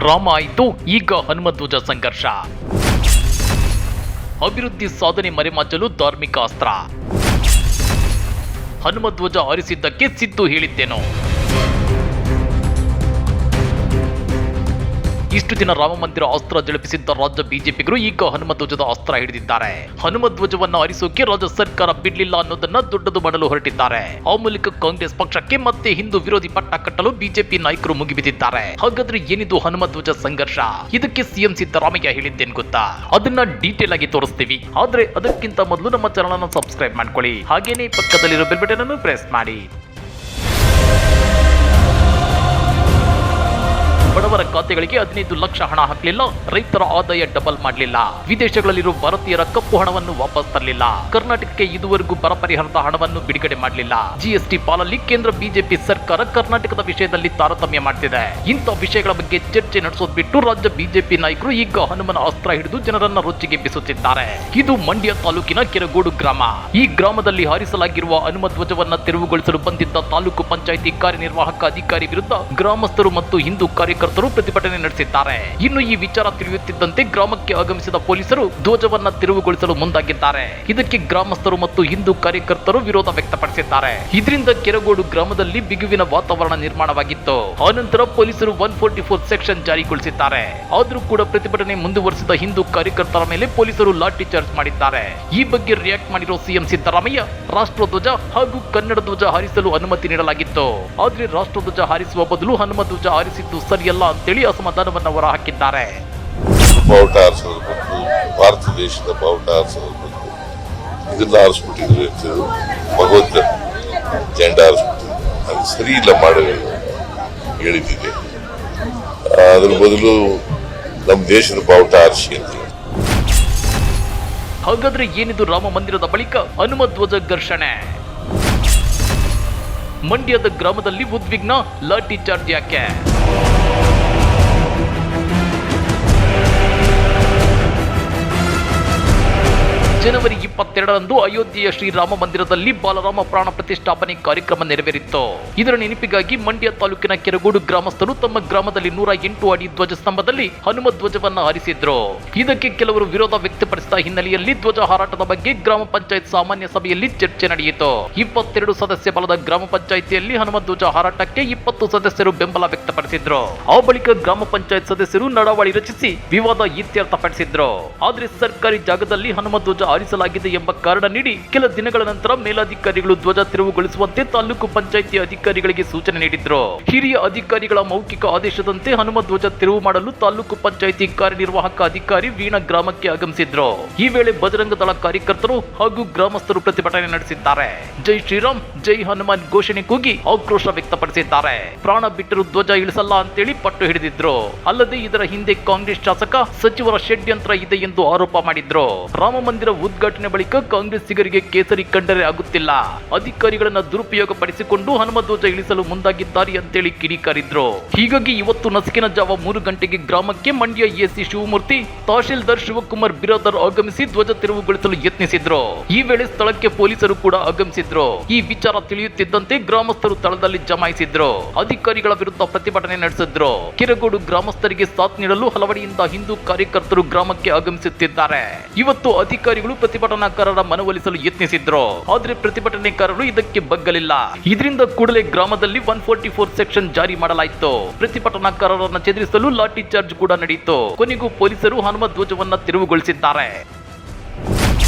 ರಾಮ ಆಯಿತು, ಈಗ ಹನುಮಧ್ವಜ ಸಂಘರ್ಷ. ಅಭಿವೃದ್ಧಿ ಸಾಧನೆ ಮರೆಮಾಚಲು ಧಾರ್ಮಿಕ ಅಸ್ತ್ರ. ಹನುಮಧ್ವಜ ಹಾರಿಸಿದ್ದಕ್ಕೆ ಸಿದ್ದು ಹೇಳಿದ್ದೇನೋ. ಇಷ್ಟು ದಿನ ರಾಮ ಮಂದಿರ ಅಸ್ತ್ರ ಜಳಪಿಸಿದ್ದ ರಾಜ್ಯ ಬಿಜೆಪಿಗರು ಈಗ ಹನುಮಧ್ವಜದ ಅಸ್ತ್ರ ಹಿಡಿದಿದ್ದಾರೆ. ಹನುಮಧ್ವಜವನ್ನು ಹಾರಿಸೋಕೆ ರಾಜ್ಯ ಸರ್ಕಾರ ಬಿಡ್ಲಿಲ್ಲ ಅನ್ನೋದನ್ನ ದೊಡ್ಡದು ಮಾಡಲು ಹೊರಟಿದ್ದಾರೆ. ಆ ಮೂಲಕ ಕಾಂಗ್ರೆಸ್ ಪಕ್ಷಕ್ಕೆ ಮತ್ತೆ ಹಿಂದೂ ವಿರೋಧಿ ಪಟ್ಟ ಕಟ್ಟಲು ಬಿಜೆಪಿ ನಾಯಕರು ಮುಗಿಬಿದ್ದಿದ್ದಾರೆ. ಹಾಗಾದ್ರೆ ಏನಿದು ಹನುಮಧ್ವಜ ಸಂಘರ್ಷ? ಇದಕ್ಕೆ ಸಿಎಂ ಸಿದ್ದರಾಮಯ್ಯ ಹೇಳಿದ್ದೇನು ಗೊತ್ತಾ? ಅದನ್ನ ಡೀಟೇಲ್ ಆಗಿ ತೋರಿಸ್ತೀವಿ. ಆದ್ರೆ ಅದಕ್ಕಿಂತ ಮೊದಲು ನಮ್ಮ ಚಾನಲ್ ಅನ್ನು ಸಬ್ಸ್ಕ್ರೈಬ್ ಮಾಡ್ಕೊಳ್ಳಿ, ಹಾಗೇನೇ ಪಕ್ಕದಲ್ಲಿರೋ ಬೆಲ್ ಬಟನ್ ಅನ್ನು ಪ್ರೆಸ್ ಮಾಡಿ. ಬಡವರ ಖಾತೆಗಳಿಗೆ 15 ಲಕ್ಷ ಹಣ ಹಾಕಲಿಲ್ಲ, ರೈತರ ಆದಾಯ ಡಬಲ್ ಮಾಡಲಿಲ್ಲ, ವಿದೇಶಗಳಲ್ಲಿರುವ ಭಾರತೀಯರ ಕಪ್ಪು ಹಣವನ್ನು ವಾಪಸ್ ತರಲಿಲ್ಲ, ಕರ್ನಾಟಕಕ್ಕೆ ಇದುವರೆಗೂ ಬರ ಪರಿಹಾರದ ಹಣವನ್ನು ಬಿಡುಗಡೆ ಮಾಡಲಿಲ್ಲ, ಜಿಎಸ್ಟಿ ಪಾಲಲ್ಲಿ ಕೇಂದ್ರ ಬಿಜೆಪಿ ಸರ್ಕಾರ ಕರ್ನಾಟಕದ ವಿಷಯದಲ್ಲಿ ತಾರತಮ್ಯ ಮಾಡ್ತಿದೆ. ಇಂಥ ವಿಷಯಗಳ ಬಗ್ಗೆ ಚರ್ಚೆ ನಡೆಸೋದು ಬಿಟ್ಟು ರಾಜ್ಯ ಬಿಜೆಪಿ ನಾಯಕರು ಈಗ ಹನುಮನ ಅಸ್ತ್ರ ಹಿಡಿದು ಜನರನ್ನ ರೊಚ್ಚಿಗೆ ಬಿಸುತ್ತಿದ್ದಾರೆ. ಇದು ಮಂಡ್ಯ ತಾಲೂಕಿನ ಕೆರಗೋಡು ಗ್ರಾಮ. ಈ ಗ್ರಾಮದಲ್ಲಿ ಹಾರಿಸಲಾಗಿರುವ ಹನುಮಧ್ವಜವನ್ನ ತೆರವುಗೊಳಿಸಲು ಬಂದಿದ್ದ ತಾಲೂಕು ಪಂಚಾಯಿತಿ ಕಾರ್ಯನಿರ್ವಾಹಕ ಅಧಿಕಾರಿ ವಿರುದ್ಧ ಗ್ರಾಮಸ್ಥರು ಮತ್ತು ಹಿಂದೂ ಕಾರ್ಯಕರ್ತರು ಪ್ರತಿಭಟನೆ ನಡೆಸಿದ್ದಾರೆ. ಇನ್ನು ಈ ವಿಚಾರ ತಿಳಿಯುತ್ತಿದ್ದಂತೆ ಗ್ರಾಮಕ್ಕೆ ಆಗಮಿಸಿದ ಪೊಲೀಸರು ಧ್ವಜವನ್ನ ತೆರವುಗೊಳಿಸಲು ಮುಂದಾಗಿದ್ದಾರೆ. ಇದಕ್ಕೆ ಗ್ರಾಮಸ್ಥರು ಮತ್ತು ಹಿಂದೂ ಕಾರ್ಯಕರ್ತರು ವಿರೋಧ ವ್ಯಕ್ತಪಡಿಸಿದ್ದಾರೆ. ಇದರಿಂದ ಕೆರಗೋಡು ಗ್ರಾಮದಲ್ಲಿ ಬಿಗುವಿನ ವಾತಾವರಣ ನಿರ್ಮಾಣವಾಗಿತ್ತು. ಆನಂತರ ಪೊಲೀಸರು 144 ಸೆಕ್ಷನ್ ಜಾರಿಗೊಳಿಸಿದ್ದಾರೆ. ಆದರೂ ಕೂಡ ಪ್ರತಿಭಟನೆ ಮುಂದುವರಿಸಿದ ಹಿಂದೂ ಕಾರ್ಯಕರ್ತರ ಮೇಲೆ ಪೊಲೀಸರು ಲಾಠಿ ಚಾರ್ಜ್ ಮಾಡಿದ್ದಾರೆ. ಈ ಬಗ್ಗೆ ರಿಯಾಕ್ಟ್ ಮಾಡಿರೋ ಸಿಎಂ ಸಿದ್ದರಾಮಯ್ಯ, ರಾಷ್ಟ್ರಧ್ವಜ ಹಾಗೂ ಕನ್ನಡ ಧ್ವಜ ಹಾರಿಸಲು ಅನುಮತಿ ನೀಡಲಾಗಿತ್ತು, ಆದ್ರೆ ರಾಷ್ಟ್ರಧ್ವಜ ಹಾರಿಸುವ ಬದಲು ಹನುಮಧ್ವಜ ಹಾರಿಸಿದ್ದು ಸರಿಯಲ್ಲ ಅಂತೇಳಿ ಅಸಮಾಧಾನವನ್ನು ಹೊರಹಾಕಿದ್ದಾರೆ. ಬಾವುಟ ಹಾರಿಸೋದ್ರ ಬದಲು ಭಾರತ ದೇಶದ ಬಾವುಟ ಹಾರಿಸೋದ್ರ ಬದಲು ಇದನ್ನ ಹಾರಿಸ್ಬಿಟ್ಟಿದ್ರು, ಭಗವಂತ ಜೆಂಡ ಹಾರಿಸ್ಬಿಟ್ಟಿದ್ರು. ಅದು ಸರಿ ಇಲ್ಲ ಮಾಡಿ ಹೇಳಿದ್ದಿದೆ. ಅದ್ರ ಬದಲು ನಮ್ಮ ದೇಶದ ಬಾವುಟ ಹಾರಿಸಿ ಅಂತ. ಹಾಗಾದ್ರೆ ಏನಿದು ರಾಮ ಮಂದಿರದ ಬಳಿಕ ಹನುಮಧ್ವಜ ಘರ್ಷಣೆ? ಮಂಡ್ಯದ ಗ್ರಾಮದಲ್ಲಿ ಉದ್ವಿಗ್ನ, ಲಾಠಿ ಚಾರ್ಜ್ ಯಾಕೆ? ಜನವರಿ 22ರಂದು ಅಯೋಧ್ಯೆಯ ಶ್ರೀರಾಮ ಮಂದಿರದಲ್ಲಿ ಬಾಲರಾಮ ಪ್ರಾಣ ಪ್ರತಿಷ್ಠಾಪನೆ ಕಾರ್ಯಕ್ರಮ ನೆರವೇರಿತ್ತು. ಇದರ ನೆನಪಿಗಾಗಿ ಮಂಡ್ಯ ತಾಲೂಕಿನ ಕೆರಗೋಡು ಗ್ರಾಮಸ್ಥರು ತಮ್ಮ ಗ್ರಾಮದಲ್ಲಿ 108 ಅಡಿ ಧ್ವಜ ಸ್ತಂಭದಲ್ಲಿ ಹನುಮ ಧ್ವಜವನ್ನ ಹಾರಿಸಿದ್ರು. ಇದಕ್ಕೆ ಕೆಲವರು ವಿರೋಧ ವ್ಯಕ್ತಪಡಿಸಿದ ಹಿನ್ನೆಲೆಯಲ್ಲಿ ಧ್ವಜ ಹಾರಾಟದ ಬಗ್ಗೆ ಗ್ರಾಮ ಪಂಚಾಯತ್ ಸಾಮಾನ್ಯ ಸಭೆಯಲ್ಲಿ ಚರ್ಚೆ ನಡೆಯಿತು. 22 ಸದಸ್ಯ ಬಲದ ಗ್ರಾಮ ಪಂಚಾಯಿತಿಯಲ್ಲಿ ಹನುಮ ಧ್ವಜ ಹಾರಾಟಕ್ಕೆ 20 ಸದಸ್ಯರು ಬೆಂಬಲ ವ್ಯಕ್ತಪಡಿಸಿದ್ರು. ಆ ಬಳಿಕ ಗ್ರಾಮ ಪಂಚಾಯತ್ ಸದಸ್ಯರು ನಡಾವಳಿ ರಚಿಸಿ ವಿವಾದ ಇತ್ಯರ್ಥಪಡಿಸಿದ್ರು. ಆದ್ರೆ ಸರ್ಕಾರಿ ಜಾಗದಲ್ಲಿ ಹನುಮ ಧ್ವಜ ಹಾರಿಸಲಾಗಿದೆ ಎಂಬ ಕಾರಣ ನೀಡಿ ಕೆಲ ದಿನಗಳ ನಂತರ ಮೇಲಾಧಿಕಾರಿಗಳು ಧ್ವಜ ತೆರವುಗೊಳಿಸುವಂತೆ ತಾಲೂಕು ಪಂಚಾಯಿತಿ ಅಧಿಕಾರಿಗಳಿಗೆ ಸೂಚನೆ ನೀಡಿದ್ರು. ಹಿರಿಯ ಅಧಿಕಾರಿಗಳ ಮೌಖಿಕ ಆದೇಶದಂತೆ ಹನುಮ ಧ್ವಜ ತೆರವು ಮಾಡಲು ತಾಲೂಕು ಪಂಚಾಯಿತಿ ಕಾರ್ಯನಿರ್ವಾಹಕ ಅಧಿಕಾರಿ ವೀಣಾ ಗ್ರಾಮಕ್ಕೆ ಆಗಮಿಸಿದ್ರು. ಈ ವೇಳೆ ಬಜರಂಗ ದಳ ಕಾರ್ಯಕರ್ತರು ಹಾಗೂ ಗ್ರಾಮಸ್ಥರು ಪ್ರತಿಭಟನೆ ನಡೆಸಿದ್ದಾರೆ. ಜೈ ಶ್ರೀರಾಮ್, ಜೈ ಹನುಮಾನ್ ಘೋಷಣೆ ಕೂಗಿ ಆಕ್ರೋಶ ವ್ಯಕ್ತಪಡಿಸಿದ್ದಾರೆ. ಪ್ರಾಣ ಬಿಟ್ಟರು ಧ್ವಜ ಇಳಿಸಲ್ಲ ಅಂತೇಳಿ ಪಟ್ಟು ಹಿಡಿದಿದ್ರು. ಅಲ್ಲದೆ ಇದರ ಹಿಂದೆ ಕಾಂಗ್ರೆಸ್ ಶಾಸಕ ಸಚಿವರ ಷಡ್ಯಂತ್ರ ಇದೆ ಎಂದು ಆರೋಪ ಮಾಡಿದ್ರು. ರಾಮ ಮಂದಿರ ಉದ್ಘಾಟನೆ ಬಳಿಕ ಕಾಂಗ್ರೆಸ್ಸಿಗರಿಗೆ ಕೇಸರಿ ಕಂಡರೆ ಆಗುತ್ತಿಲ್ಲ, ಅಧಿಕಾರಿಗಳನ್ನ ದುರುಪಯೋಗ ಪಡಿಸಿಕೊಂಡು ಹನುಮಧ್ವಜ ಇಳಿಸಲು ಮುಂದಾಗಿದ್ದಾರೆ ಅಂತೇಳಿ ಕಿಡಿಕಾರಿದ್ರು. ಹೀಗಾಗಿ ಇವತ್ತು ನಸುಕಿನ ಜಾವ 3 ಗಂಟೆಗೆ ಗ್ರಾಮಕ್ಕೆ ಮಂಡ್ಯ ಎಸಿ ಶಿವಮೂರ್ತಿ, ತಹಶೀಲ್ದಾರ್ ಶಿವಕುಮಾರ್ ಬಿರಾದರ್ ಆಗಮಿಸಿ ಧ್ವಜ ತೆರವುಗೊಳಿಸಲು ಯತ್ನಿಸಿದ್ರು. ಈ ವೇಳೆ ಸ್ಥಳಕ್ಕೆ ಪೊಲೀಸರು ಕೂಡ ಆಗಮಿಸಿದ್ರು. ಈ ವಿಚಾರ ತಿಳಿಯುತ್ತಿದ್ದಂತೆ ಗ್ರಾಮಸ್ಥರು ಸ್ಥಳದಲ್ಲಿ ಜಮಾಯಿಸಿದ್ರು. ಅಧಿಕಾರಿಗಳ ವಿರುದ್ಧ ಪ್ರತಿಭಟನೆ ನಡೆಸಿದ್ರು. ಕೆರಗೋಡು ಗ್ರಾಮಸ್ಥರಿಗೆ ಸಾಥ್ ನೀಡಲು ಹಲವಡಿಯಿಂದ ಹಿಂದೂ ಕಾರ್ಯಕರ್ತರು ಗ್ರಾಮಕ್ಕೆ ಆಗಮಿಸುತ್ತಿದ್ದಾರೆ. ಇವತ್ತು ಅಧಿಕಾರಿಗಳು ಪ್ರತಿಭಟನಾಕಾರರ ಮನವೊಲಿಸಲು ಯತ್ನಿಸಿದ್ರು, ಆದ್ರೆ ಪ್ರತಿಭಟನೆಕಾರರು ಇದಕ್ಕೆ ಬಗ್ಗಲಿಲ್ಲ. ಇದರಿಂದ ಕೂಡಲೇ ಗ್ರಾಮದಲ್ಲಿ 144 ಸೆಕ್ಷನ್ ಜಾರಿ ಮಾಡಲಾಯಿತು. ಪ್ರತಿಭಟನಾಕಾರರನ್ನು ಚೆದರಿಸಲು ಲಾಠಿ ಚಾರ್ಜ್ ಕೂಡ ನಡೆಯಿತು. ಕೊನೆಗೂ ಪೊಲೀಸರು ಹನುಮ ಧ್ವಜವನ್ನ ತೆರವುಗೊಳಿಸಿದ್ದಾರೆ.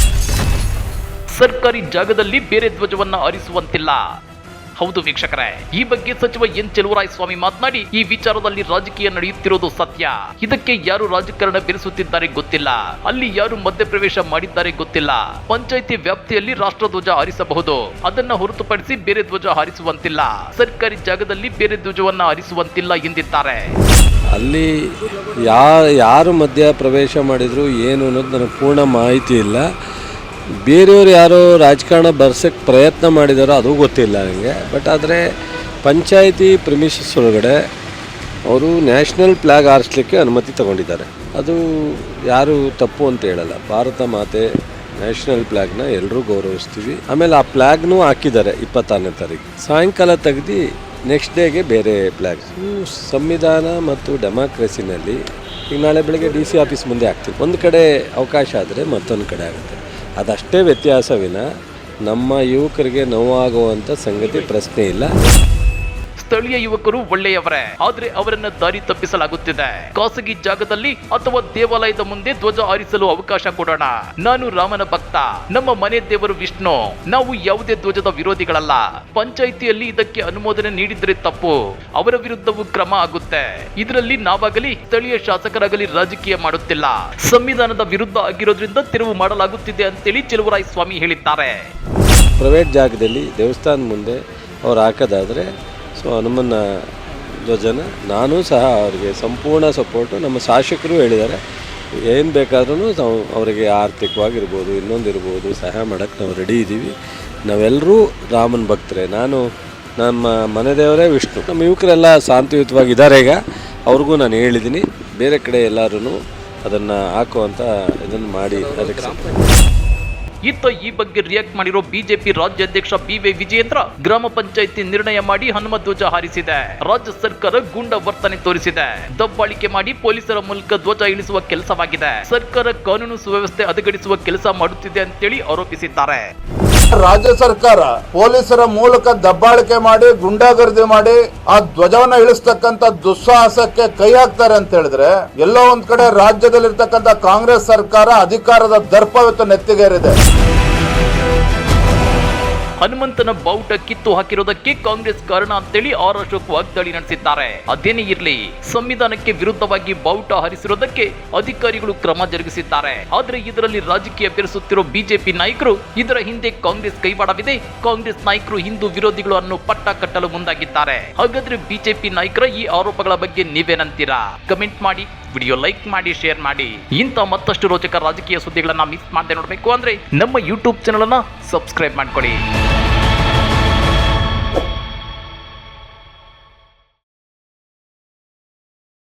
ಸರ್ಕಾರಿ ಜಾಗದಲ್ಲಿ ಬೇರೆ ಧ್ವಜವನ್ನ ಹಾರಿಸುವಂತಿಲ್ಲ. ಹೌದು ವೀಕ್ಷಕರೇ, ಈ ಬಗ್ಗೆ ಸಚಿವ ಎನ್ ಚೆಲುವರಾಯಸ್ವಾಮಿ ಮಾತನಾಡಿ, ಈ ವಿಚಾರದಲ್ಲಿ ರಾಜಕೀಯ ನಡೆಯುತ್ತಿರೋದು ಸತ್ಯ. ಇದಕ್ಕೆ ಯಾರು ರಾಜಕಾರಣ ಬೆರೆಸುತ್ತಿದ್ದಾರೆ ಗೊತ್ತಿಲ್ಲ, ಅಲ್ಲಿ ಯಾರು ಮಧ್ಯಪ್ರವೇಶ ಮಾಡಿದ್ದಾರೆ ಗೊತ್ತಿಲ್ಲ. ಪಂಚಾಯಿತಿ ವ್ಯಾಪ್ತಿಯಲ್ಲಿ ರಾಷ್ಟ್ರಧ್ವಜ ಹಾರಿಸಬಹುದು, ಅದನ್ನ ಹೊರತುಪಡಿಸಿ ಬೇರೆ ಧ್ವಜ ಹಾರಿಸುವಂತಿಲ್ಲ. ಸರ್ಕಾರಿ ಜಾಗದಲ್ಲಿ ಬೇರೆ ಧ್ವಜವನ್ನ ಹಾರಿಸುವಂತಿಲ್ಲ ಎಂದಿದ್ದಾರೆ. ಅಲ್ಲಿ ಯಾರು ಮಧ್ಯ ಪ್ರವೇಶ ಮಾಡಿದ್ರು ಏನು ಅನ್ನೋದು ನನಗೆ ಪೂರ್ಣ ಮಾಹಿತಿ ಇಲ್ಲ. ಬೇರೆಯವರು ಯಾರೋ ರಾಜಕಾರಣ ಬರ್ಸೋಕ್ಕೆ ಪ್ರಯತ್ನ ಮಾಡಿದಾರೋ ಅದು ಗೊತ್ತಿಲ್ಲ ನನಗೆ. ಬಟ್ ಆದರೆ ಪಂಚಾಯಿತಿ ಪ್ರಿಮಿಸಸ್ ಒಳಗಡೆ ಅವರು ನ್ಯಾಷನಲ್ ಫ್ಲ್ಯಾಗ್ ಹಾರಿಸ್ಲಿಕ್ಕೆ ಅನುಮತಿ ತಗೊಂಡಿದ್ದಾರೆ. ಅದು ಯಾರು ತಪ್ಪು ಅಂತ ಹೇಳಲ್ಲ. ಭಾರತ ಮಾತೆ ನ್ಯಾಷನಲ್ ಫ್ಲ್ಯಾಗ್ನ ಎಲ್ಲರೂ ಗೌರವಿಸ್ತೀವಿ. ಆಮೇಲೆ ಆ ಫ್ಲ್ಯಾಗ್ನೂ ಹಾಕಿದ್ದಾರೆ 26ನೇ ತಾರೀಕು ಸಾಯಂಕಾಲ ತೆಗೆದು ನೆಕ್ಸ್ಟ್ ಡೇಗೆ ಬೇರೆ ಫ್ಲಾಗ್. ಸಂವಿಧಾನ ಮತ್ತು ಡೆಮಾಕ್ರಸಿನಲ್ಲಿ ಈಗ ನಾಳೆ ಬೆಳಗ್ಗೆ DC ಆಫೀಸ್ ಮುಂದೆ ಆಗ್ತೀವಿ. ಒಂದು ಕಡೆ ಅವಕಾಶ ಆದರೆ ಮತ್ತೊಂದು ಕಡೆ ಆಗುತ್ತೆ. ಅದಷ್ಟೇ ವ್ಯತ್ಯಾಸವಿನ ನಮ್ಮ ಯುವಕರಿಗೆ ನೋವಾಗುವಂಥ ಸಂಗತಿ ಪ್ರಶ್ನೆ ಇಲ್ಲ. ಸ್ಥಳೀಯ ಯುವಕರು ಒಳ್ಳೆಯವರೇ, ಆದ್ರೆ ಅವರನ್ನ ದಾರಿ ತಪ್ಪಿಸಲಾಗುತ್ತಿದೆ. ಖಾಸಗಿ ಜಾಗದಲ್ಲಿ ಅಥವಾ ದೇವಾಲಯದ ಮುಂದೆ ಧ್ವಜ ಹಾರಿಸಲು ಅವಕಾಶ ಕೊಡೋಣ. ನಾನು ರಾಮನ ಭಕ್ತ, ನಮ್ಮ ಮನೆ ದೇವರು ವಿಷ್ಣು, ನಾವು ಯಾವುದೇ ಧ್ವಜದ ವಿರೋಧಿಗಳಲ್ಲ. ಪಂಚಾಯಿತಿಯಲ್ಲಿ ಇದಕ್ಕೆ ಅನುಮೋದನೆ ನೀಡಿದ್ರೆ ತಪ್ಪು, ಅವರ ವಿರುದ್ಧವೂ ಕ್ರಮ ಆಗುತ್ತೆ. ಇದರಲ್ಲಿ ನಾವಾಗಲಿ ಸ್ಥಳೀಯ ಶಾಸಕರಾಗಲಿ ರಾಜಕೀಯ ಮಾಡುತ್ತಿಲ್ಲ. ಸಂವಿಧಾನದ ವಿರುದ್ಧ ಆಗಿರೋದ್ರಿಂದ ತೆರವು ಮಾಡಲಾಗುತ್ತಿದೆ ಅಂತೇಳಿ ಚೆಲುವರಾಯ ಸ್ವಾಮಿ ಹೇಳಿದ್ದಾರೆ. ಪ್ರೈವೇಟ್ ಜಾಗದಲ್ಲಿ ದೇವಸ್ಥಾನ ಮುಂದೆ ಅವ್ರು ಹಾಕೋದಾದರೆ ಹನುಮನ ಧ್ವಜನ ನಾನು ಸಹ ಅವರಿಗೆ ಸಂಪೂರ್ಣ ಸಪೋರ್ಟು. ನಮ್ಮ ಶಾಸಕರು ಹೇಳಿದ್ದಾರೆ, ಏನು ಬೇಕಾದ್ರೂ ನಾವು ಅವರಿಗೆ ಆರ್ಥಿಕವಾಗಿರ್ಬೋದು ಇನ್ನೊಂದಿರ್ಬೋದು ಸಹಾಯ ಮಾಡೋಕ್ಕೆ ನಾವು ರೆಡಿ ಇದ್ದೀವಿ. ನಾವೆಲ್ಲರೂ ರಾಮನ ಭಕ್ತರೇ. ನಮ್ಮ ಮನೆ ದೇವರೇ ವಿಷ್ಣು. ನಮ್ಮ ಯುವಕರೆಲ್ಲ ಶಾಂತಿಯುತವಾಗಿದ್ದಾರೆ. ಈಗ ಅವ್ರಿಗೂ ನಾನು ಹೇಳಿದ್ದೀನಿ, ಬೇರೆ ಕಡೆ ಎಲ್ಲರೂ ಅದನ್ನು ಹಾಕುವಂಥ ಇದನ್ನು ಮಾಡಿ ಅದಕ್ಕೆ. ಇತ್ತ ಈ ಬಗ್ಗೆ ರಿಯಾಕ್ಟ್ ಮಾಡಿರೋ ಬಿಜೆಪಿ ರಾಜ್ಯಾಧ್ಯಕ್ಷ BY ವಿಜಯೇಂದ್ರ, ಗ್ರಾಮ ಪಂಚಾಯಿತಿ ನಿರ್ಣಯ ಮಾಡಿ ಹನುಮ ಧ್ವಜ ಹಾರಿಸಿದೆ. ರಾಜ್ಯ ಸರ್ಕಾರ ಗೂಂಡ ವರ್ತನೆ ತೋರಿಸಿದೆ. ದಬ್ಬಾಳಿಕೆ ಮಾಡಿ ಪೊಲೀಸರ ಮೂಲಕ ಧ್ವಜ ಇಳಿಸುವ ಕೆಲಸವಾಗಿದೆ. ಸರ್ಕಾರ ಕಾನೂನು ಸುವ್ಯವಸ್ಥೆ ಹದಗೆಡಿಸುವ ಕೆಲಸ ಮಾಡುತ್ತಿದೆ ಅಂತೇಳಿ ಆರೋಪಿಸಿದ್ದಾರೆ. ರಾಜ್ಯ ಸರ್ಕಾರ ಪೊಲೀಸರ ಮೂಲಕ ದಬ್ಬಾಳಿಕೆ ಮಾಡಿ ಗುಂಡಾಗರ್ದಿ ಮಾಡಿ ಆ ಧ್ವಜವನ್ನ ಇಳಿಸ್ತಕ್ಕಂತ ದುಸ್ಸಾಹಸಕ್ಕೆ ಕೈ ಹಾಕ್ತಾರೆ ಅಂತ ಹೇಳಿದ್ರೆ, ಎಲ್ಲೋ ಒಂದ್ ಕಡೆ ರಾಜ್ಯದಲ್ಲಿರ್ತಕ್ಕಂಥ ಕಾಂಗ್ರೆಸ್ ಸರ್ಕಾರ ಅಧಿಕಾರದ ದರ್ಪವಿತ್ತು ನೆತ್ತಿಗೇರಿದೆ. ಹನುಮಂತನ ಬಾವುಟ ಕಿತ್ತು ಹಾಕಿರೋದಕ್ಕೆ ಕಾಂಗ್ರೆಸ್ ಕಾರಣ ಅಂತೇಳಿ ಆರ್ ಅಶೋಕ್ ವಾಗ್ದಾಳಿ ನಡೆಸಿದ್ದಾರೆ. ಅದೇನೇ ಇರ್ಲಿ, ಸಂವಿಧಾನಕ್ಕೆ ವಿರುದ್ಧವಾಗಿ ಬಾವುಟ ಹಾರಿಸಿರೋದಕ್ಕೆ ಅಧಿಕಾರಿಗಳು ಕ್ರಮ ಜರುಗಿಸಿದ್ದಾರೆ. ಆದ್ರೆ ಇದರಲ್ಲಿ ರಾಜಕೀಯ ಬೆರೆಸುತ್ತಿರೋ ಬಿಜೆಪಿ ನಾಯಕರು, ಇದರ ಹಿಂದೆ ಕಾಂಗ್ರೆಸ್ ಕೈವಾಡವಿದೆ, ಕಾಂಗ್ರೆಸ್ ನಾಯಕರು ಹಿಂದೂ ವಿರೋಧಿಗಳು ಅನ್ನೋ ಪಟ್ಟ ಕಟ್ಟಲು ಮುಂದಾಗಿದ್ದಾರೆ. ಹಾಗಾದ್ರೆ ಬಿಜೆಪಿ ನಾಯಕರ ಈ ಆರೋಪಗಳ ಬಗ್ಗೆ ನೀವೇನಂತೀರಾ? ಕಮೆಂಟ್ ಮಾಡಿ, ವಿಡಿಯೋ ಲೈಕ್ ಮಾಡಿ, ಶೇರ್ ಮಾಡಿ. ಇಂಥ ಮತ್ತಷ್ಟು ರೋಚಕ ರಾಜಕೀಯ ಸುದ್ದಿಗಳನ್ನ ಮಿಸ್ ಮಾಡದೆ ನೋಡಬೇಕು ಅಂದ್ರೆ ನಮ್ಮ ಯೂಟ್ಯೂಬ್ ಚಾನಲ್ ಅನ್ನ ಸಬ್ಸ್ಕ್ರೈಬ್ ಮಾಡ್ಕೊಳ್ಳಿ.